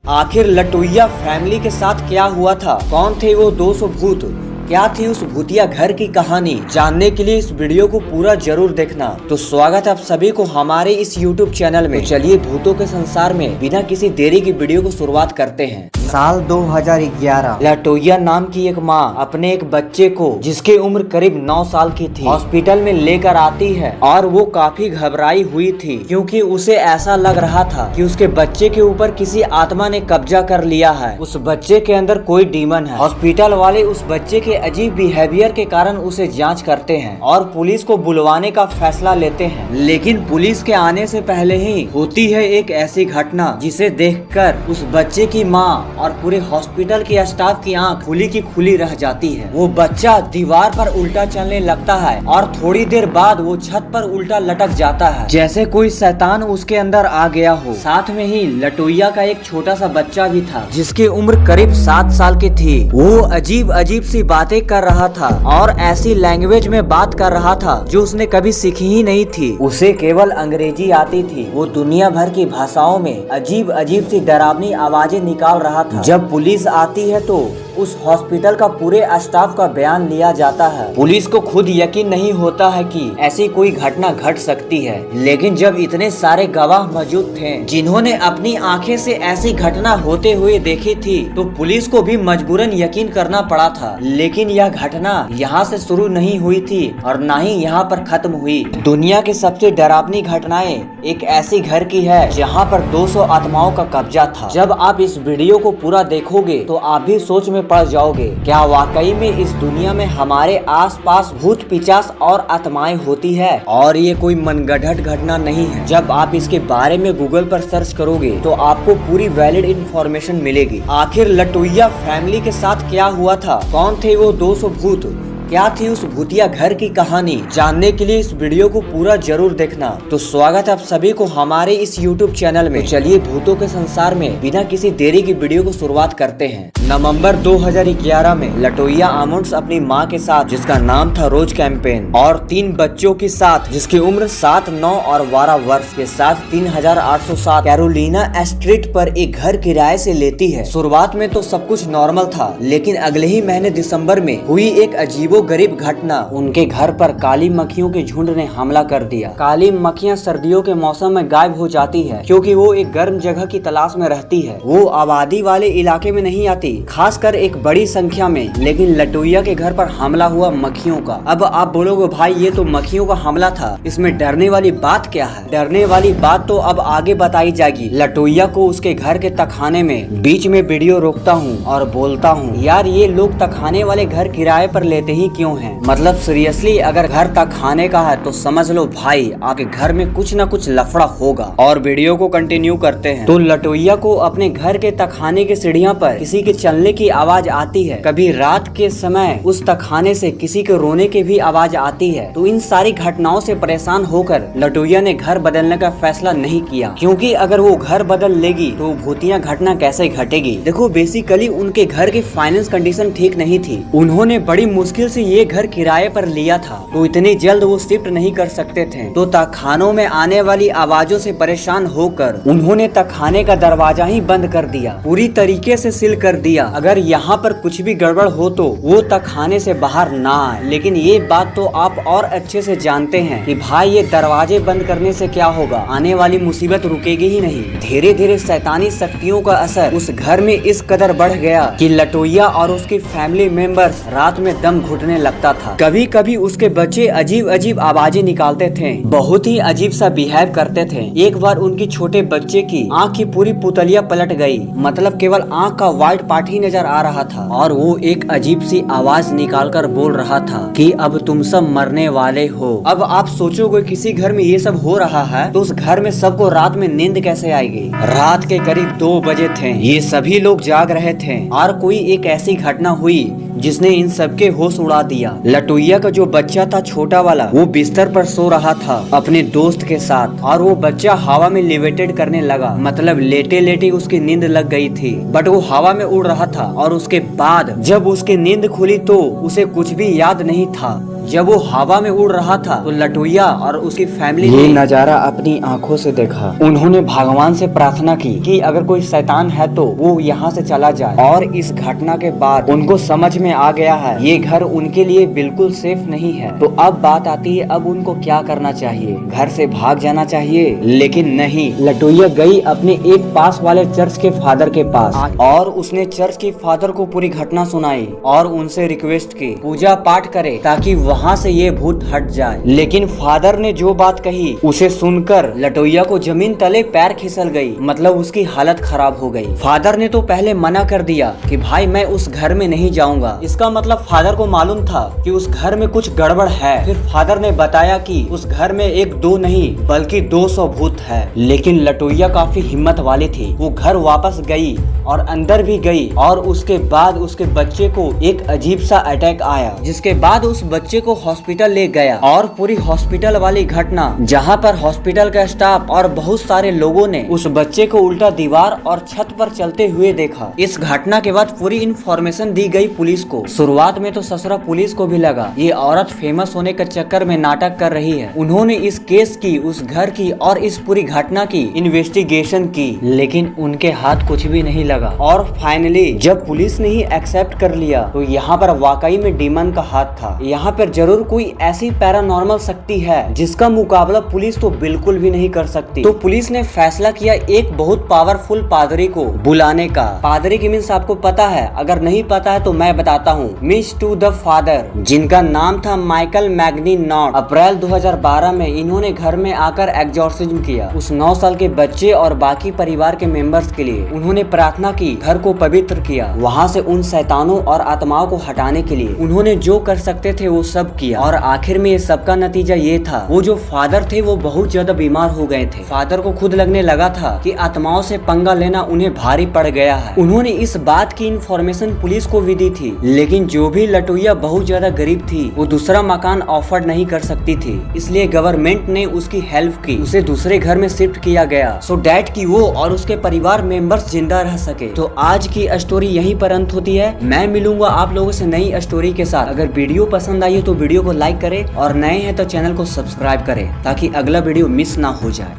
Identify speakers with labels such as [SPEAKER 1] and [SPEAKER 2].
[SPEAKER 1] आखिर लटोइया फैमिली के साथ क्या हुआ था? कौन थे वो 200 भूत? क्या थी उस भूतिया घर की कहानी? जानने के लिए इस वीडियो को पूरा जरूर देखना। तो स्वागत है आप सभी को हमारे इस YouTube चैनल में। तो चलिए भूतों के संसार में बिना किसी देरी की वीडियो को शुरुआत करते हैं। साल 2011 लटोइया नाम की एक माँ अपने एक बच्चे को, जिसकी उम्र करीब 9 साल की थी, हॉस्पिटल में लेकर आती है और वो काफी घबराई हुई थी क्योंकि उसे ऐसा लग रहा था कि उसके बच्चे के ऊपर किसी आत्मा ने कब्जा कर लिया है। उस बच्चे के अंदर कोई डीमन है। हॉस्पिटल वाले उस बच्चे के अजीब बिहेवियर के कारण उसे जांच करते हैं और पुलिस को बुलवाने का फैसला लेते हैं। लेकिन पुलिस के आने से पहले ही होती है एक ऐसी घटना जिसे देखकर उस बच्चे की माँ और पूरे हॉस्पिटल के स्टाफ की आंख खुली की खुली रह जाती है। वो बच्चा दीवार पर उल्टा चलने लगता है और थोड़ी देर बाद वो छत पर उल्टा लटक जाता है, जैसे कोई शैतान उसके अंदर आ गया हो। साथ में ही लटोइया का एक छोटा सा बच्चा भी था जिसकी उम्र करीब 7 साल की थी। वो अजीब अजीब सी बातें कर रहा था और ऐसी लैंग्वेज में बात कर रहा था जो उसने कभी सीखी ही नहीं थी। उसे केवल अंग्रेजी आती थी। वो दुनिया भर की भाषाओं में अजीब अजीब सी डरावनी आवाजें निकाल रहा था। जब पुलिस आती है तो उस हॉस्पिटल का पूरे स्टाफ का बयान लिया जाता है। पुलिस को खुद यकीन नहीं होता है कि ऐसी कोई घटना घट सकती है, लेकिन जब इतने सारे गवाह मौजूद थे जिन्होंने अपनी आंखें से ऐसी घटना होते हुए देखी थी, तो पुलिस को भी मजबूरन यकीन करना पड़ा था। लेकिन यह घटना यहाँ से शुरू नहीं हुई थी और न ही यहाँ पर खत्म हुई। दुनिया की सबसे डरावनी घटनाएं एक ऐसी घर की है जहाँ पर 200 आत्माओं का कब्जा था। जब आप इस वीडियो को पूरा देखोगे तो आप भी सोच में पड़ जाओगे, क्या वाकई में इस दुनिया में हमारे आसपास भूत पिशाच और आत्माएं होती है और ये कोई मनगढ़ंत घटना नहीं है। जब आप इसके बारे में गूगल पर सर्च करोगे तो आपको पूरी वैलिड इंफॉर्मेशन मिलेगी। आखिर लटोइया फैमिली के साथ क्या हुआ था? कौन थे वो 200 भूत? क्या थी उस भूतिया घर की कहानी? जानने के लिए इस वीडियो को पूरा जरूर देखना। तो स्वागत है आप सभी को हमारे इस YouTube चैनल में। तो चलिए भूतों के संसार में बिना किसी देरी की वीडियो को शुरुआत करते हैं। नवंबर 2011 में लटोइया आमंड्स अपनी माँ के साथ, जिसका नाम था रोज कैंपेन, और 3 बच्चों के साथ जिसकी उम्र 7, 9 और 12 वर्ष के साथ 3807 कैरोलिना स्ट्रीट पर एक घर किराए से लेती है। शुरुआत में तो सब कुछ नॉर्मल था, लेकिन अगले ही महीने दिसंबर में हुई एक अजीबो गरीब घटना। उनके घर पर काली मक्खियों के झुंड ने हमला कर दिया। काली मक्खियां सर्दियों के मौसम में गायब हो जाती है क्योंकि वो एक गर्म जगह की तलाश में रहती है। वो आबादी वाले इलाके में नहीं आती, खासकर एक बड़ी संख्या में। लेकिन लटोइया के घर पर हमला हुआ मक्खियों का। अब आप बोलोगे भाई ये तो मक्खियों का हमला था, इसमें डरने वाली बात क्या है? डरने वाली बात तो अब आगे बताई जाएगी। लटोइया को उसके घर के तखाने में बीच में वीडियो रोकता हूँ और बोलता हूँ, यार ये लोग तखाने वाले घर किराए पर लेते ही क्यों है? मतलब सीरियसली अगर घर तक खाने का है तो समझ लो भाई आपके घर में कुछ न कुछ लफड़ा होगा। और वीडियो को कंटिन्यू करते हैं। तो लटोइया को अपने घर के तखाने के सीढ़ियां पर किसी के चलने की आवाज आती है। कभी रात के समय उस तखाने से किसी के रोने की भी आवाज आती है। तो इन सारी घटनाओं से परेशान होकर लटोइया ने घर बदलने का फैसला नहीं किया, क्योंकि अगर वो घर बदल लेगी तो भूतिया घटना कैसे घटेगी। देखो बेसिकली उनके घर की फाइनेंस कंडीशन ठीक नहीं थी। उन्होंने बड़ी मुश्किल से ये घर किराए पर लिया था, तो इतनी जल्द वो शिफ्ट नहीं कर सकते थे। तो तखानों में आने वाली आवाजों से परेशान होकर उन्होंने तखाने का दरवाजा ही बंद कर दिया, पूरी तरीके से सील कर दिया। अगर यहाँ पर कुछ भी गड़बड़ हो तो वो तखाने से बाहर ना आए। लेकिन ये बात तो आप और अच्छे से जानते हैं कि भाई ये दरवाजे बंद करने से क्या होगा, आने वाली मुसीबत रुकेगी ही नहीं। धीरे धीरे शैतानी शक्तियों का असर उस घर में इस कदर बढ़ गया कि लटोइया और उसकी फैमिली मेंबर्स रात में दम घुटने लगता था। कभी कभी उसके बच्चे अजीब अजीब आवाजें निकालते थे, बहुत ही अजीब सा बिहेव करते थे। एक बार उनकी छोटे बच्चे की आँख की पूरी पुतलिया पलट गई, मतलब केवल आँख का व्हाइट पार्ट ही नजर आ रहा था और वो एक अजीब सी आवाज निकालकर बोल रहा था कि अब तुम सब मरने वाले हो। अब आप सोचोगे किसी घर में ये सब हो रहा है तो उस घर में सबको रात में नींद कैसे आएगी। रात के करीब 2 बजे थे, ये सभी लोग जाग रहे थे और कोई एक ऐसी घटना हुई जिसने इन सबके होश उड़ा दिया। लटोइया का जो बच्चा था छोटा वाला, वो बिस्तर पर सो रहा था अपने दोस्त के साथ और वो बच्चा हवा में लिवेटेड करने लगा, मतलब लेटे लेटे उसकी नींद लग गई थी, बट वो हवा में उड़ रहा था। और उसके बाद जब उसकी नींद खुली तो उसे कुछ भी याद नहीं था। जब वो हवा में उड़ रहा था तो लटोया और उसकी फैमिली ने नजारा अपनी आंखों से देखा। उन्होंने भगवान से प्रार्थना की कि अगर कोई शैतान है तो वो यहाँ से चला जाए। और इस घटना के बाद उनको समझ में आ गया है ये घर उनके लिए बिल्कुल सेफ नहीं है। तो अब बात आती है, अब उनको क्या करना चाहिए? घर से भाग जाना चाहिए? लेकिन नहीं, लटोया गई अपने एक पास वाले चर्च के फादर के पास और उसने चर्च के फादर को पूरी घटना सुनाई और उनसे रिक्वेस्ट की पूजा पाठ करे ताकि वहाँ से ये भूत हट जाए। लेकिन फादर ने जो बात कही उसे सुनकर लटोया को जमीन तले पैर खिसल गई, मतलब उसकी हालत खराब हो गई। फादर ने तो पहले मना कर दिया कि भाई मैं उस घर में नहीं जाऊंगा। इसका मतलब फादर को मालूम था कि उस घर में कुछ गड़बड़ है। फिर फादर ने बताया कि उस घर में एक दो नहीं बल्कि 200 भूत है। लेकिन लटोया काफी हिम्मत वाली थी, वो घर वापस गई और अंदर भी गई और उसके बाद उसके बच्चे को एक अजीब सा अटैक आया, जिसके बाद उस बच्चे को हॉस्पिटल ले गया। और पूरी हॉस्पिटल वाली घटना जहाँ पर हॉस्पिटल का स्टाफ और बहुत सारे लोगों ने उस बच्चे को उल्टा दीवार और छत पर चलते हुए देखा। इस घटना के बाद पूरी इन्फॉर्मेशन दी गई पुलिस को। शुरुआत में तो ससुरा पुलिस को भी लगा ये औरत फेमस होने के चक्कर में नाटक कर रही है। उन्होंने इस केस की, उस घर की और इस पूरी घटना की इन्वेस्टिगेशन की, लेकिन उनके हाथ कुछ भी नहीं लगा। और फाइनली जब पुलिस ने ही एक्सेप्ट कर लिया तो यहाँ पर वाकई में डीमन का हाथ था। यहाँ पर जरूर कोई ऐसी पैरानॉर्मल शक्ति है जिसका मुकाबला पुलिस तो बिल्कुल भी नहीं कर सकती। तो पुलिस ने फैसला किया एक बहुत पावरफुल पादरी को बुलाने का। पादरी की मीन्स आपको पता है, अगर नहीं पता है तो मैं बताता हूँ। मीन्स टू द फादर, जिनका नाम था माइकल मैग्नी नॉट। अप्रैल 2012 में इन्होंने घर में आकर एग्जॉर्सिज्म किया उस 9 साल के बच्चे और बाकी परिवार के मेंबर्स के लिए। उन्होंने प्रार्थना की, घर को पवित्र किया, वहाँ से उन शैतानों और आत्माओं को हटाने के लिए उन्होंने जो कर सकते थे वो सब किया। और आखिर में ये सबका नतीजा ये था, वो जो फादर थे वो बहुत ज्यादा बीमार हो गए थे। फादर को खुद लगने लगा था कि आत्माओं से पंगा लेना उन्हें भारी पड़ गया है। उन्होंने इस बात की इन्फॉर्मेशन पुलिस को भी दी थी, लेकिन जो भी लटोया बहुत ज्यादा गरीब थी, वो दूसरा मकान ऑफर नहीं कर सकती थी, इसलिए गवर्नमेंट ने उसकी हेल्प की, उसे दूसरे घर में शिफ्ट किया गया सो डैट की वो और उसके परिवार मेंबर्स जिंदा रह सके। तो आज की स्टोरी यहीं पर अंत होती है। मैं मिलूंगा आप लोगों से नई स्टोरी के साथ। अगर वीडियो पसंद आई हो तो वीडियो को लाइक करें और नए हैं तो चैनल को सब्सक्राइब करें ताकि अगला वीडियो मिस ना हो जाए।